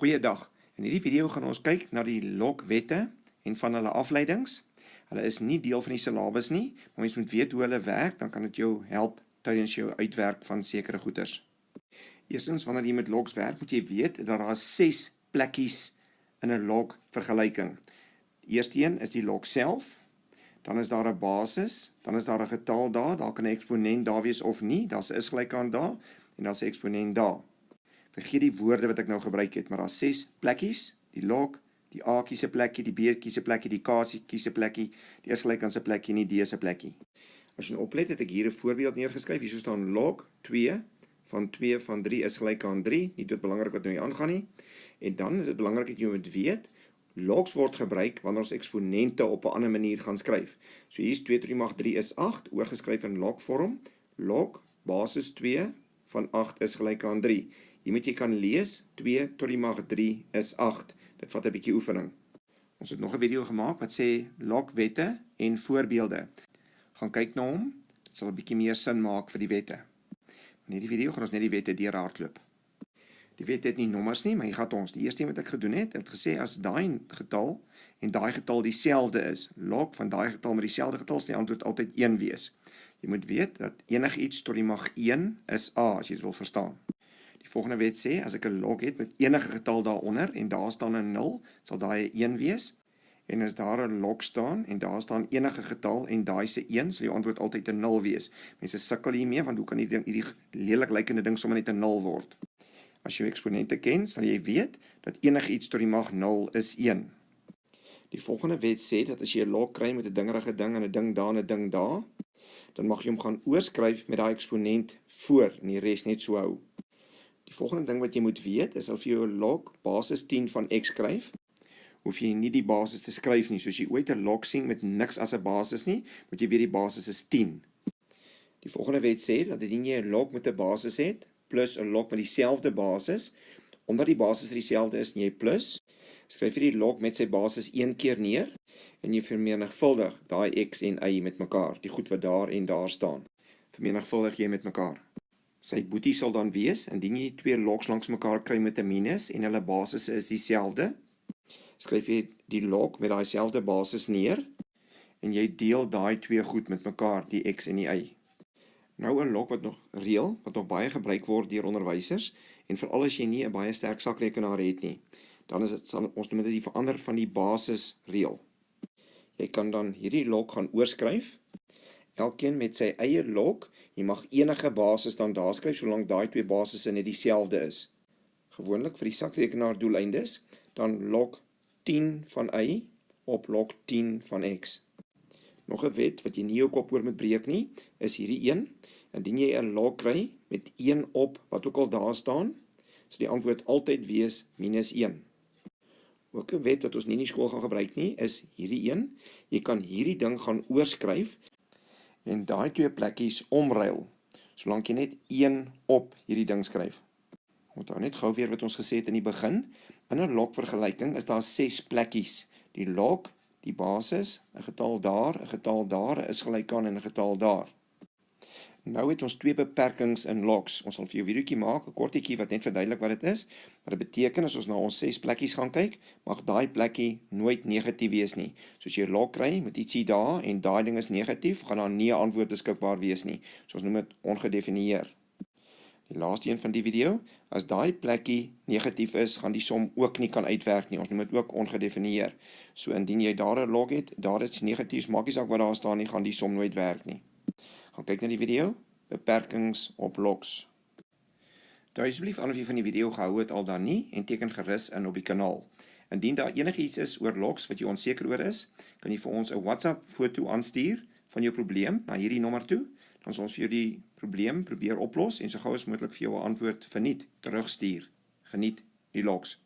Goeiedag. In hierdie video gaan ons kyk na die lokwette en van hulle afleidings. Hulle is nie deel van die syllabus nie, maar mens moet weet hoe hulle werk, dan kan dit jou help tydens jou uitwerk van sekere goeders. Eerstens, wanneer jy met logs werk, moet jy weet dat daar 6 plekkies in 'n log vergelyking. Die eerste een is die log self, dan is daar 'n basis, dan is daar 'n getal daar kan 'n eksponent daar wees of nie, daar's 'n is gelyk aan daar en daar's 'n eksponent daar. Vergeet die woorde wat ek nou gebruik het, maar daar's 6 plekkies, die log, die A kies 'n plekkie, die B kies 'n plekkie, die K kies 'n plekkie, die is gelyk aan 'n plekkie en die D se plekkie. As jy oplet, het ek hier 'n voorbeeld neergeskryf. Hier staan log 2 van 3 is gelyk aan 3, nie doodbelangrik wat nou hier aangaan nie. En dan is dit belangrik dat jy moet weet, logs word gebruik wanneer ons eksponente op 'n ander manier gaan skryf. So hier is 2 tot die mag 3 is 8, oorgeskryf in logvorm. Log basis 2 van 8 is gelyk aan 3. Hier moet jy kan lees, 2 tot die mag 3 is 8. Dit vat 'n bietjie oefening. Ons het nog 'n video gemaak wat sê lokwette en voorbeelde. Gaan kyk na hom, dit sal 'n bietjie meer sin maak vir die wette. In hierdie video gaan ons net die wette deurhardloop. Die wette het nie nommers nie, maar hier gaan ons. Die eerste wat ek gedoen het gesê as daai getal en daai getal dieselfde is, log van daai getal met dieselfde getal, sal die antwoord altyd 1 wees. Jy moet weet dat enigiets tot die mag 1 is A, as jy dit wil verstaan. Die volgende wet sê, as ek 'n log het met enige getal daaronder en daar staan 'n 0, sal daai 'n 1 wees. En as daar 'n log staan en daar staan enige getal en daai se 1, sal die antwoord altyd 'n 0 wees. Mense sukkel hiermee, want hoe kan hierdie lelik lykende ding sommer net 'n 0 word? As jy eksponente ken, sal jy weet dat enigiets tot die mag 0 is 1. Die volgende wet sê dat as jy 'n log kry met 'n dingerige ding en 'n ding daar en 'n ding daar, dan mag jy hom gaan oorskryf met daai eksponent voor en die res net so hou. Die volgende ding wat jy moet weet is of jy 'n log basis 10 van x skryf, hoef jy nie die basis te skryf nie. Soos jy ooit 'n log sien met niks as 'n basis nie, moet jy weet die basis is 10. Die volgende wet sê dat indien jy 'n log met 'n basis het, plus 'n log met dieselfde basis, omdat die basis dieselfde is en jy plus, skryf jy die log met sy basis 1 keer neer en jy vermenigvuldig daai x en y met mekaar, die goed wat daar en daar staan. Vermenigvuldig jy met mekaar. Sy boetie sal dan wees, indien jy 2 logs langs mekaar kry met 'n minus en hulle basisse is dieselfde, skryf jy die log met daai selfde basis neer en jy deel daai 2 goed met mekaar, die x en die y. Nou 'n log wat nog baie gebruik word deur onderwysers en veral as jy nie 'n baie sterk sakrekenaar het nie, dan is dit ons noem dit die verander van die basis reël. Jy kan dan hierdie log gaan oorskryf, elkeen met sy eie log. Jy mag enige basis dan daar skryf, solank daai 2 basisse net dieselfde is. Gewoonlik vir die sakrekenaar doeleindes, dan log 10 van y op log 10 van x. Nog 'n wet wat jy nie jou kop oor moet breek nie, is hierdie een. Indien jy 'n log kry met 1 op wat ook al daar staan, sal die antwoord altyd wees minus 1. Ook 'n wet wat ons nie in die skool gaan gebruik nie, is hierdie een. Jy kan hierdie ding gaan oorskryf en daai 2 plekkies omruil, solank jy net 1 op hierdie ding skryf. Onthou net gou weer wat ons gesê het in die begin. In 'n log vergelyking is daar 6 plekkies. Die log, die basis, 'n getal daar, 'n getal daar, 'n is gelyk aan en 'n getal daar. Nou het ons 2 beperkings in logs. Ons sal vir jou 'n videoetjie maak, 'n kortetjie wat net verduidelik wat dit is. Maar dit beteken as ons na ons 6 plekkies gaan kyk, mag daai plekkie nooit negatief wees nie. So as jy 'n log kry met ietsie daar en daai ding is negatief, gaan daar nie 'n antwoord beskikbaar wees nie. So ons noem dit ongedefinieer. Die laaste een van die video, as daai plekkie negatief is, gaan die som ook nie kan uitwerk nie. Ons noem dit ook ongedefinieer. So indien jy daar 'n log het, daar is negatief, maak nie saak wat daar staan nie, gaan die som nooit werk nie. Gaan kyk na die video, beperkings op logs. Toe asseblief aan of jy van die video gehou het al dan nie, en teken gerus in op die kanaal. Indien daar enigiets is oor logs wat jy onseker oor is, kan jy vir ons 'n WhatsApp foto aanstuur van jou probleem na hierdie nommer toe, dan sal ons vir jou die probleem probeer oplos en so gou as moontlik vir jou 'n antwoord verniet terugstuur. Geniet die logs.